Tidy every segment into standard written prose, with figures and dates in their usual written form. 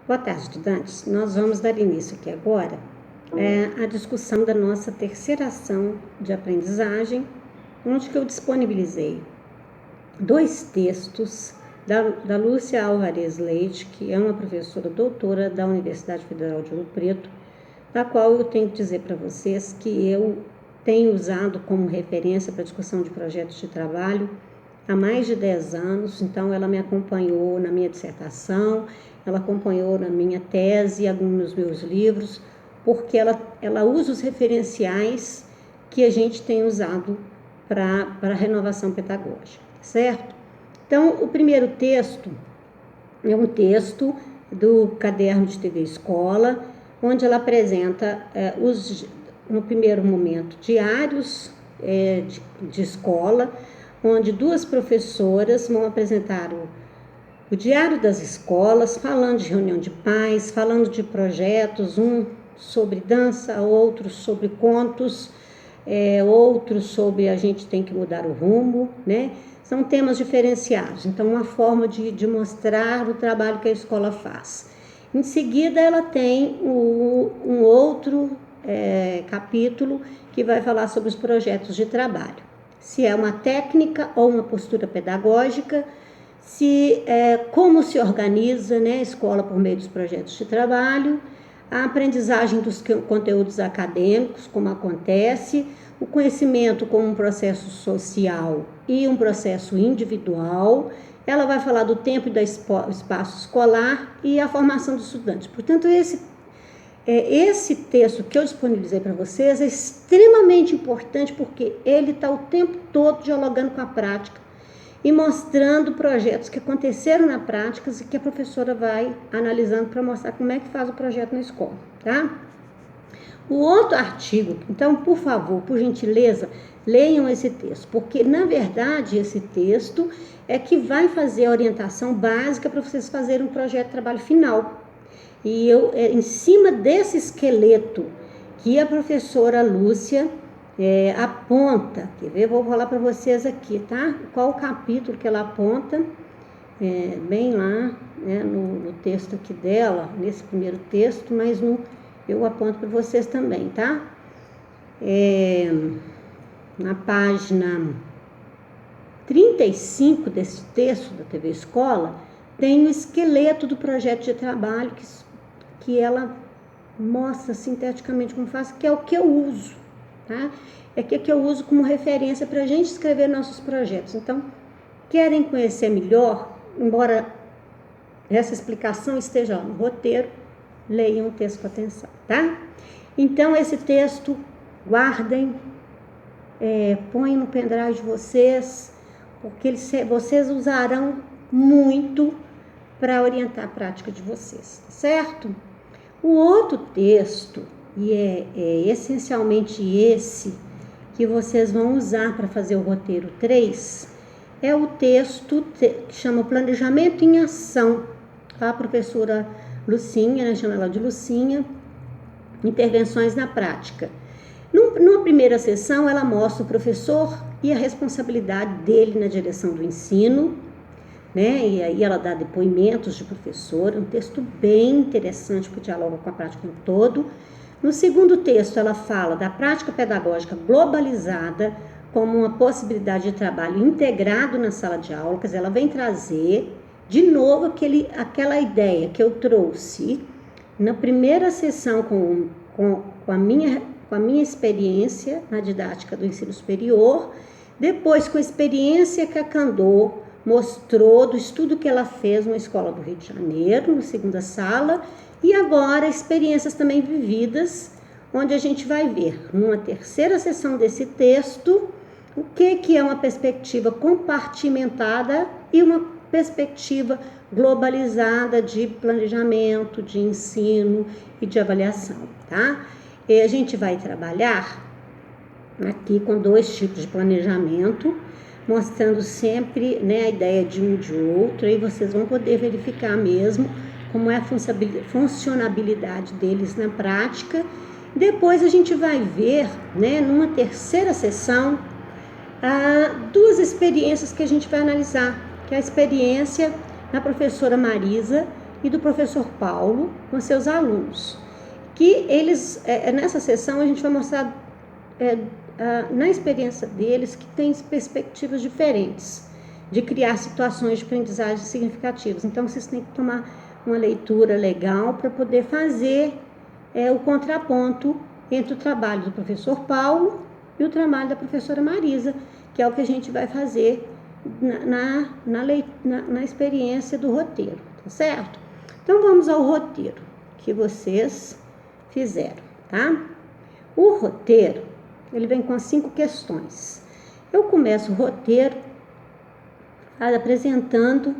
Boa tarde, estudantes. Nós vamos dar início aqui agora à discussão da nossa terceira ação de aprendizagem, onde que eu disponibilizei 2 textos da Lúcia Alvarez Leite, que é uma professora doutora da Universidade Federal de Ouro Preto, da qual eu tenho que dizer para vocês que eu tenho usado como referência para discussão de projetos de trabalho há mais de 10 anos, então ela me acompanhou na minha dissertação, ela acompanhou na minha tese e alguns dos meus livros, porque ela usa os referenciais que a gente tem usado para a renovação pedagógica, certo? Então, o primeiro texto é um texto do Caderno de TV Escola, onde ela apresenta no primeiro momento, diários de escola, onde 2 professoras vão apresentar o diário das escolas, falando de reunião de pais, falando de projetos, um sobre dança, outro sobre contos, outro sobre a gente tem que mudar o rumo, né? São temas diferenciados, então uma forma de mostrar o trabalho que a escola faz. Em seguida, ela tem um outro capítulo que vai falar sobre os projetos de trabalho. Se é uma técnica ou uma postura pedagógica, como se organiza, né, a escola por meio dos projetos de trabalho, a aprendizagem dos conteúdos acadêmicos, como acontece, o conhecimento como um processo social e um processo individual. Ela vai falar do tempo e do espaço escolar e a formação dos estudantes. Portanto, esse texto que eu disponibilizei para vocês é extremamente importante porque ele está o tempo todo dialogando com a prática e mostrando projetos que aconteceram na prática e que a professora vai analisando para mostrar como é que faz o projeto na escola, tá? O outro artigo, então, por favor, por gentileza, leiam esse texto, porque, na verdade, esse texto é que vai fazer a orientação básica para vocês fazerem um projeto de trabalho final. E em cima desse esqueleto que a professora Lúcia aponta, quer ver? Vou falar para vocês aqui, tá? Qual o capítulo que ela aponta, bem lá, né, no texto aqui dela, nesse primeiro texto, mas eu aponto para vocês também, tá? Na página 35 desse texto da TV Escola, tem o esqueleto do projeto de trabalho que ela mostra sinteticamente como faz, que é o que eu uso, tá? É que eu uso como referência para a gente escrever nossos projetos. Então, querem conhecer melhor, embora essa explicação esteja no roteiro, leiam o texto com atenção, tá? Então, esse texto, guardem, põem no pendrive de vocês, porque vocês usarão muito para orientar a prática de vocês, certo? O outro texto, e é essencialmente esse que vocês vão usar para fazer o roteiro 3, é o texto que chama Planejamento em Ação. A professora Lucinha, né, chama ela de Lucinha, Intervenções na Prática. Numa primeira sessão, ela mostra o professor e a responsabilidade dele na direção do ensino, né? E aí ela dá depoimentos de professor, é um texto bem interessante que dialoga com a prática em todo. No segundo texto, ela fala da prática pedagógica globalizada como uma possibilidade de trabalho integrado na sala de aula, quer dizer, ela vem trazer de novo aquela ideia que eu trouxe na primeira sessão com a minha experiência na didática do ensino superior, depois com a experiência que a Candor mostrou do estudo que ela fez na Escola do Rio de Janeiro, na segunda sala, e agora experiências também vividas, onde a gente vai ver, numa terceira sessão desse texto, o que é uma perspectiva compartimentada e uma perspectiva globalizada de planejamento, de ensino e de avaliação, tá? E a gente vai trabalhar aqui com 2 tipos de planejamento, mostrando sempre, né, a ideia de um e de outro, e vocês vão poder verificar mesmo como é a funcionabilidade deles na prática. Depois a gente vai ver, né, numa terceira sessão, 2 experiências que a gente vai analisar, que é a experiência da professora Marisa, e do professor Paulo com seus alunos. Que eles, nessa sessão, a gente vai mostrar na experiência deles que tem perspectivas diferentes de criar situações de aprendizagem significativas. Então, vocês têm que tomar uma leitura legal para poder fazer o contraponto entre o trabalho do professor Paulo e o trabalho da professora Marisa, que é o que a gente vai fazer na experiência do roteiro, tá certo? Então, vamos ao roteiro que vocês fizeram, tá? O roteiro, ele vem com as 5 questões. Eu começo o roteiro apresentando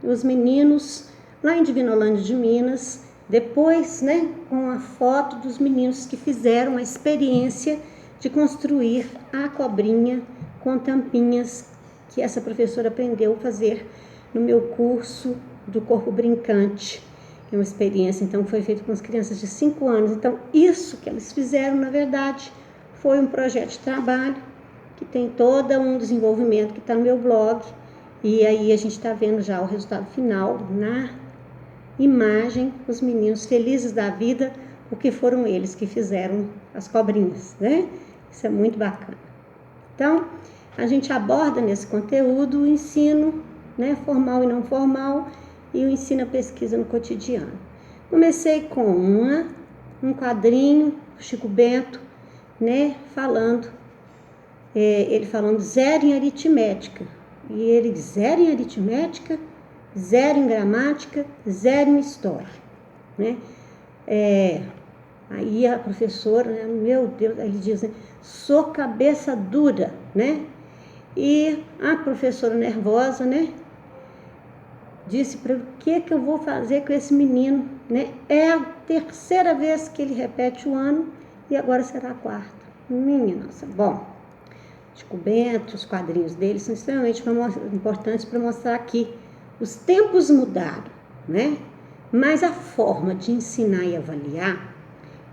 os meninos lá em Divinolândia de Minas, depois, né, com a foto dos meninos que fizeram a experiência de construir a cobrinha com tampinhas que essa professora aprendeu a fazer no meu curso do Corpo Brincante. É uma experiência, então, foi feita com as crianças de 5 anos. Então, isso que eles fizeram, na verdade, foi um projeto de trabalho que tem todo um desenvolvimento que está no meu blog. E aí a gente está vendo já o resultado final na imagem, os meninos felizes da vida, porque foram eles que fizeram as cobrinhas, né? Isso é muito bacana. Então, a gente aborda nesse conteúdo o ensino, né, formal e não formal, e o ensino a pesquisa no cotidiano. Comecei com um quadrinho, Chico Bento, né, ele falando 0 em aritmética, e ele 0 em aritmética, 0 em gramática, 0 em história, né? Aí a professora, né, meu Deus, ele diz, né, sou cabeça dura, né? E a professora nervosa, né, disse para ele, o que eu vou fazer com esse menino, né? É a 3ª vez que ele repete o ano e agora será a 4ª. Minha nossa, bom, Chico Bento, os quadrinhos dele são extremamente importantes para mostrar que os tempos mudaram, né? Mas a forma de ensinar e avaliar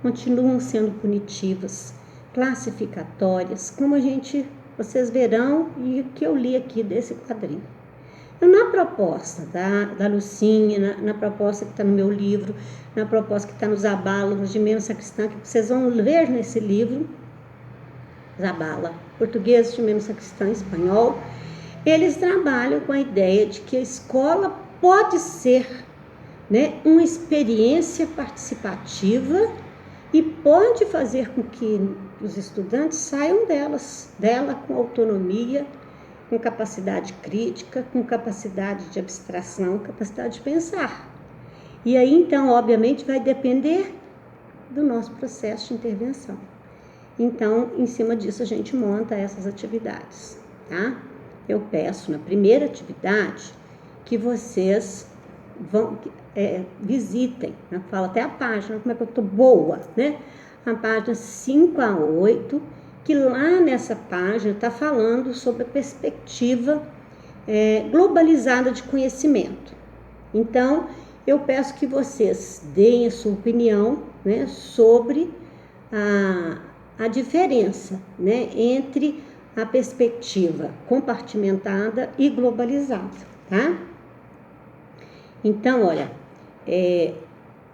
continuam sendo punitivas, classificatórias, como vocês verão e o que eu li aqui desse quadrinho. Na proposta da Lucinha, na proposta que está no meu livro, na proposta que está no Zabala, de Meno Sacristã, que vocês vão ver nesse livro, Zabala, português de Meno Sacristã, espanhol, eles trabalham com a ideia de que a escola pode ser, né, uma experiência participativa e pode fazer com que os estudantes saiam dela com autonomia, com capacidade crítica, com capacidade de abstração, capacidade de pensar. E aí, então, obviamente, vai depender do nosso processo de intervenção. Então, em cima disso, a gente monta essas atividades, tá? Eu peço, na primeira atividade, que vocês visitem, né? Falo até a página, como é que eu tô boa, né? A página 5 a 8, que lá nessa página está falando sobre a perspectiva globalizada de conhecimento. Então, eu peço que vocês deem a sua opinião, né, sobre a diferença, né, entre a perspectiva compartimentada e globalizada, tá? Então, olha,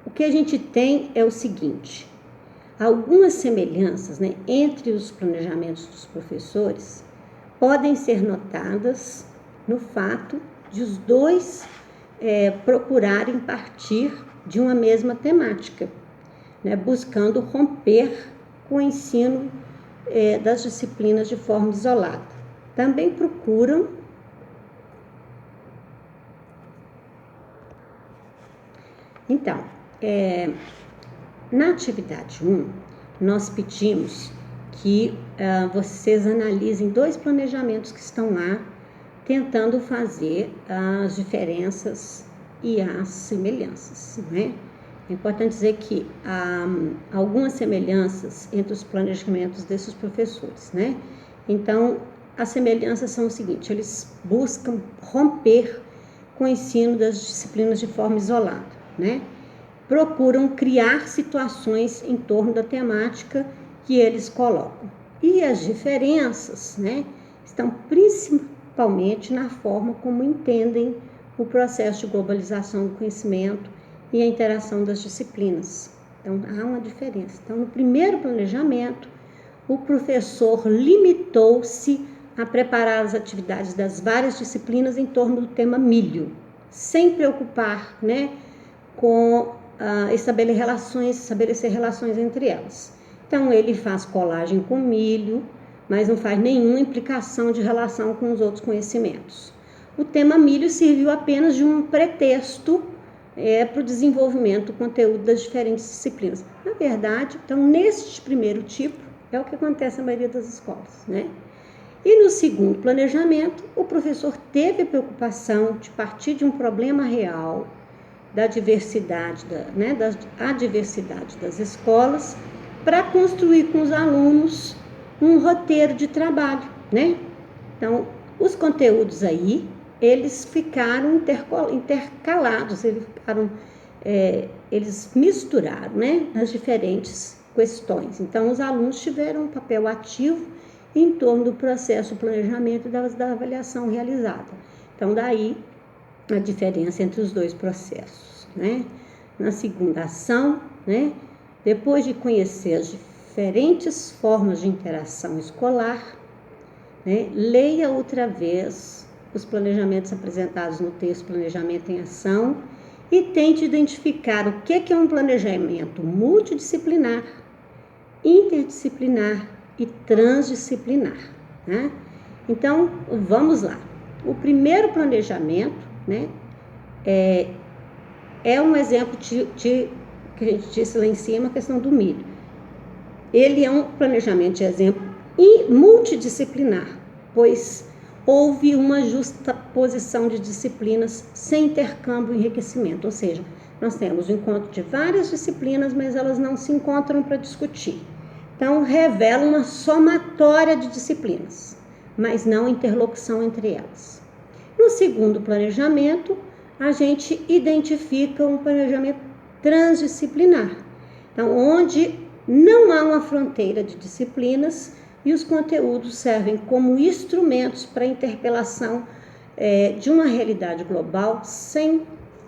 o que a gente tem é o seguinte: algumas semelhanças, né, entre os planejamentos dos professores podem ser notadas no fato de os dois procurarem partir de uma mesma temática, né, buscando romper com o ensino das disciplinas de forma isolada. Também procuram então, na atividade 1, nós pedimos que vocês analisem 2 planejamentos que estão lá, tentando fazer as diferenças e as semelhanças, né? É importante dizer que há algumas semelhanças entre os planejamentos desses professores, né? Então, as semelhanças são o seguinte: eles buscam romper com o ensino das disciplinas de forma isolada, né? Procuram criar situações em torno da temática que eles colocam. E as diferenças, né, estão principalmente na forma como entendem o processo de globalização do conhecimento e a interação das disciplinas. Então, há uma diferença. Então, no primeiro planejamento, o professor limitou-se a preparar as atividades das várias disciplinas em torno do tema milho, sem preocupar, né, com estabelecer relações entre elas. Então, ele faz colagem com milho, mas não faz nenhuma implicação de relação com os outros conhecimentos. O tema milho serviu apenas de um pretexto para o desenvolvimento do conteúdo das diferentes disciplinas. Na verdade, então, neste primeiro tipo, é o que acontece na maioria das escolas, né? E no segundo planejamento, o professor teve a preocupação de partir de um problema real da diversidade, da adversidade das escolas, para construir com os alunos um roteiro de trabalho, né? Então, os conteúdos aí, eles ficaram intercalados, eles misturaram, né, as diferentes questões. Então, os alunos tiveram um papel ativo em torno do processo de planejamento e da avaliação realizada. Então, daí a diferença entre os dois processos, né? Na segunda ação, né, depois de conhecer as diferentes formas de interação escolar, né, leia outra vez os planejamentos apresentados no texto Planejamento em Ação e tente identificar o que é um planejamento multidisciplinar, interdisciplinar e transdisciplinar, né? Então, vamos lá. O primeiro planejamento, né, é um exemplo que a gente disse lá em cima, a questão do milho. Ele é um planejamento de exemplo multidisciplinar, pois houve uma justaposição de disciplinas sem intercâmbio e enriquecimento, ou seja, nós temos o encontro de várias disciplinas, mas elas não se encontram para discutir. Então, revela uma somatória de disciplinas, mas não interlocução entre elas. No segundo planejamento, a gente identifica um planejamento transdisciplinar, então, onde não há uma fronteira de disciplinas e os conteúdos servem como instrumentos para a interpelação de uma realidade global sem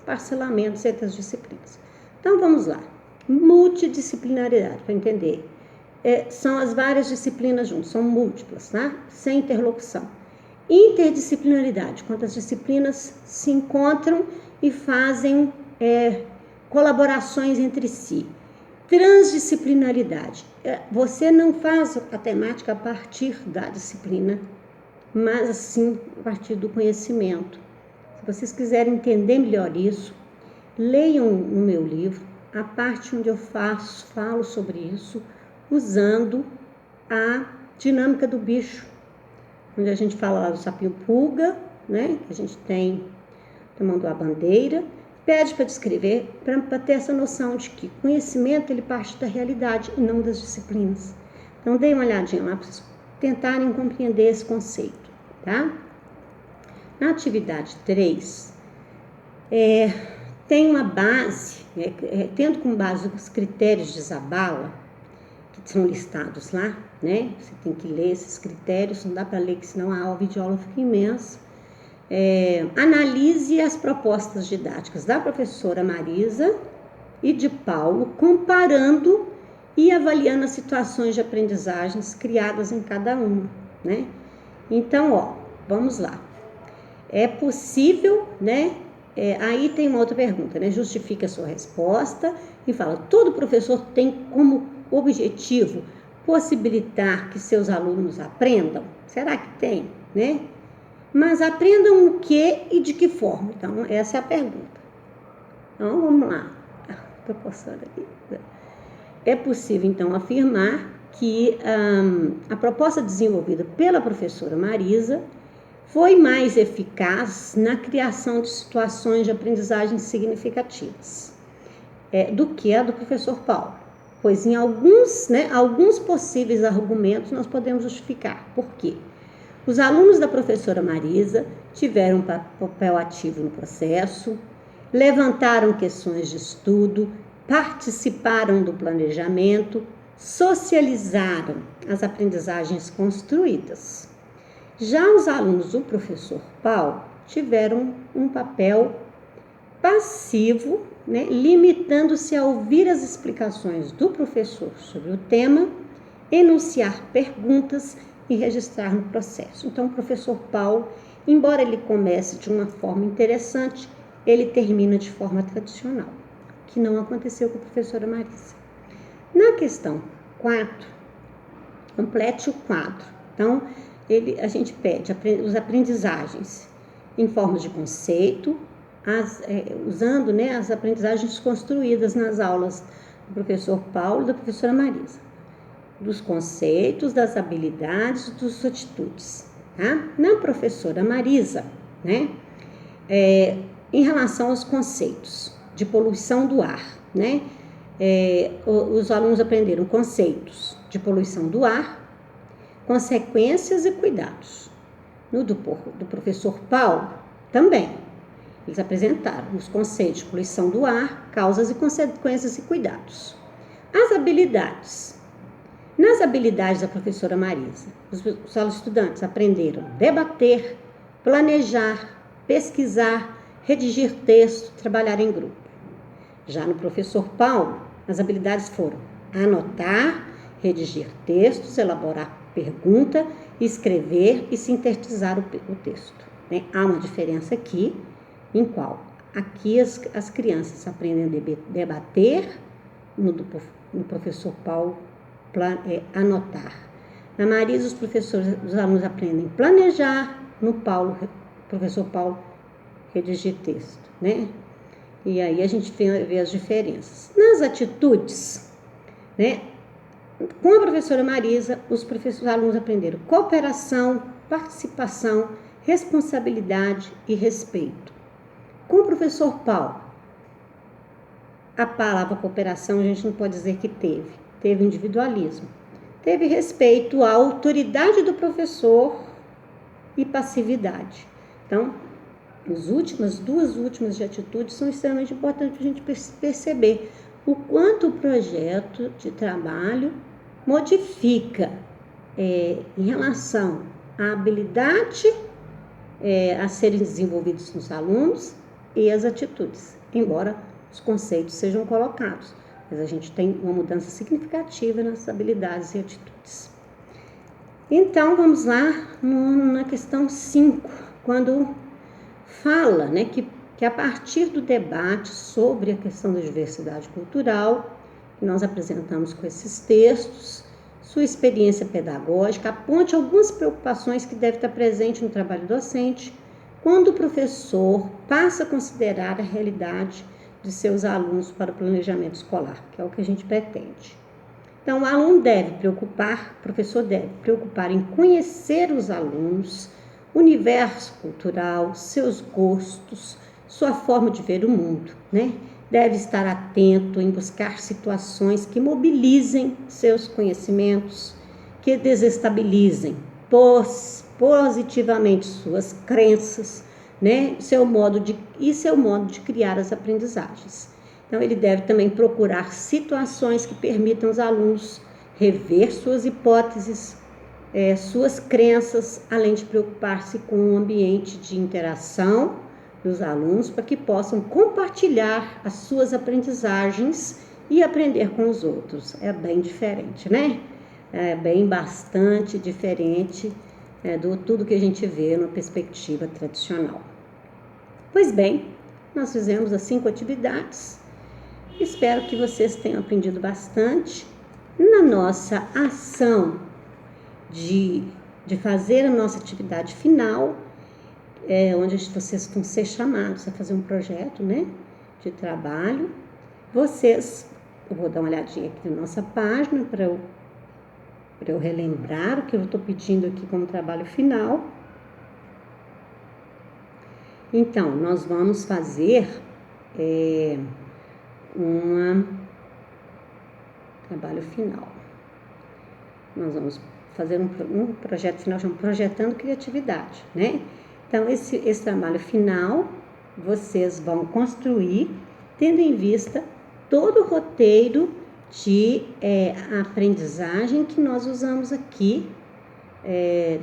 parcelamentos entre as disciplinas. Então, vamos lá. Multidisciplinaridade, para entender. São as várias disciplinas juntas, são múltiplas, tá? Sem interlocução. Interdisciplinaridade, quando as disciplinas se encontram e fazem colaborações entre si. Transdisciplinaridade, você não faz a temática a partir da disciplina, mas sim a partir do conhecimento. Se vocês quiserem entender melhor isso, leiam no meu livro a parte onde eu falo sobre isso, usando a dinâmica do bicho, onde a gente fala lá do sapinho-pulga, né, que a gente tem tomando a bandeira, pede para descrever, para ter essa noção de que conhecimento ele parte da realidade e não das disciplinas. Então, deem uma olhadinha lá para vocês tentarem compreender esse conceito, tá? Na atividade 3, tem uma base, tendo como base os critérios de Zabala, que são listados lá, né? Você tem que ler esses critérios, não dá para ler, que senão a aula videoaula fica imensa. Analise as propostas didáticas da professora Marisa e de Paulo, comparando e avaliando as situações de aprendizagens criadas em cada uma, né? Então, vamos lá. É possível, né? Aí tem uma outra pergunta, né? Justifica a sua resposta e fala: todo professor tem como objetivo possibilitar que seus alunos aprendam? Será que tem, né? Mas aprendam o que e de que forma? Então, essa é a pergunta. Então, vamos lá. Estou postando aqui. É possível, então, afirmar que a proposta desenvolvida pela professora Marisa foi mais eficaz na criação de situações de aprendizagem significativas do que a do professor Paulo. Pois em alguns possíveis argumentos nós podemos justificar. Por quê? Os alunos da professora Marisa tiveram um papel ativo no processo, levantaram questões de estudo, participaram do planejamento, socializaram as aprendizagens construídas. Já os alunos do professor Paulo tiveram um papel passivo, né, limitando-se a ouvir as explicações do professor sobre o tema, enunciar perguntas e registrar no processo. Então, o professor Paulo, embora ele comece de uma forma interessante, ele termina de forma tradicional, que não aconteceu com a professora Marisa. Na questão 4, complete o quadro. Então, a gente pede as aprendizagens em forma de conceito, usando, né, as aprendizagens construídas nas aulas do professor Paulo e da professora Marisa, dos conceitos, das habilidades, das atitudes. Tá? Na professora Marisa, né, em relação aos conceitos de poluição do ar, né, os alunos aprenderam conceitos de poluição do ar, consequências e cuidados. No do professor Paulo, também. Eles apresentaram os conceitos de poluição do ar, causas e consequências e cuidados. As habilidades. Nas habilidades da professora Marisa, os estudantes aprenderam debater, planejar, pesquisar, redigir texto, trabalhar em grupo. Já no professor Paulo, as habilidades foram anotar, redigir textos, elaborar pergunta, escrever e sintetizar o texto. Né? Há uma diferença aqui, em qual? Aqui as crianças aprendem a debater, no professor Paulo, anotar. Na Marisa, os alunos aprendem planejar, no professor Paulo, redigir texto, né? E aí a gente vê as diferenças. Nas atitudes, né? Com a professora Marisa, os alunos aprenderam cooperação, participação, responsabilidade e respeito. Com o professor Paulo, a palavra cooperação a gente não pode dizer que teve individualismo, teve respeito à autoridade do professor e passividade. Então, as duas últimas de atitudes são extremamente importantes para a gente perceber o quanto o projeto de trabalho modifica em relação à habilidade a serem desenvolvidos nos alunos e as atitudes, embora os conceitos sejam colocados, mas a gente tem uma mudança significativa nas habilidades e atitudes. Então, vamos lá na questão 5, quando fala, né, que a partir do debate sobre a questão da diversidade cultural, que nós apresentamos com esses textos, sua experiência pedagógica aponte algumas preocupações que devem estar presentes no trabalho docente, quando o professor passa a considerar a realidade de seus alunos para o planejamento escolar, que é o que a gente pretende. Então, o professor deve preocupar em conhecer os alunos, o universo cultural, seus gostos, sua forma de ver o mundo, né? Deve estar atento em buscar situações que mobilizem seus conhecimentos, que desestabilizem positivamente suas crenças, né? Seu modo de criar as aprendizagens. Então, ele deve também procurar situações que permitam aos alunos rever suas hipóteses, suas crenças, além de preocupar-se com um ambiente de interação dos alunos para que possam compartilhar as suas aprendizagens e aprender com os outros. É bem diferente, né? Bastante diferente do tudo que a gente vê na perspectiva tradicional. Pois bem, nós fizemos as 5 atividades. Espero que vocês tenham aprendido bastante. Na nossa ação de fazer a nossa atividade final, onde vocês vão ser chamados a fazer um projeto, né, de trabalho. Eu vou dar uma olhadinha aqui na nossa página para eu relembrar o que eu estou pedindo aqui como trabalho final. Então, nós vamos fazer trabalho final. Nós vamos fazer um projeto final chamado Projetando Criatividade, né? Então, esse trabalho final, vocês vão construir, tendo em vista todo o roteiro de aprendizagem que nós usamos aqui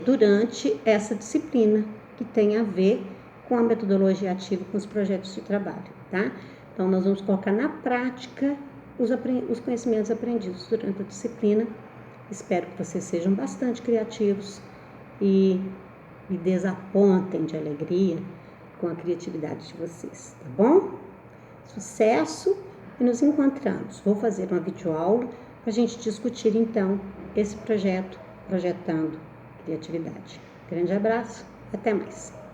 durante essa disciplina, que tem a ver com a metodologia ativa, com os projetos de trabalho, tá? Então, nós vamos colocar na prática os conhecimentos aprendidos durante a disciplina. Espero que vocês sejam bastante criativos e me desapontem de alegria com a criatividade de vocês, tá bom? Sucesso e nos encontramos. Vou fazer uma videoaula para a gente discutir, então, esse projeto, Projetando Criatividade. Grande abraço, até mais!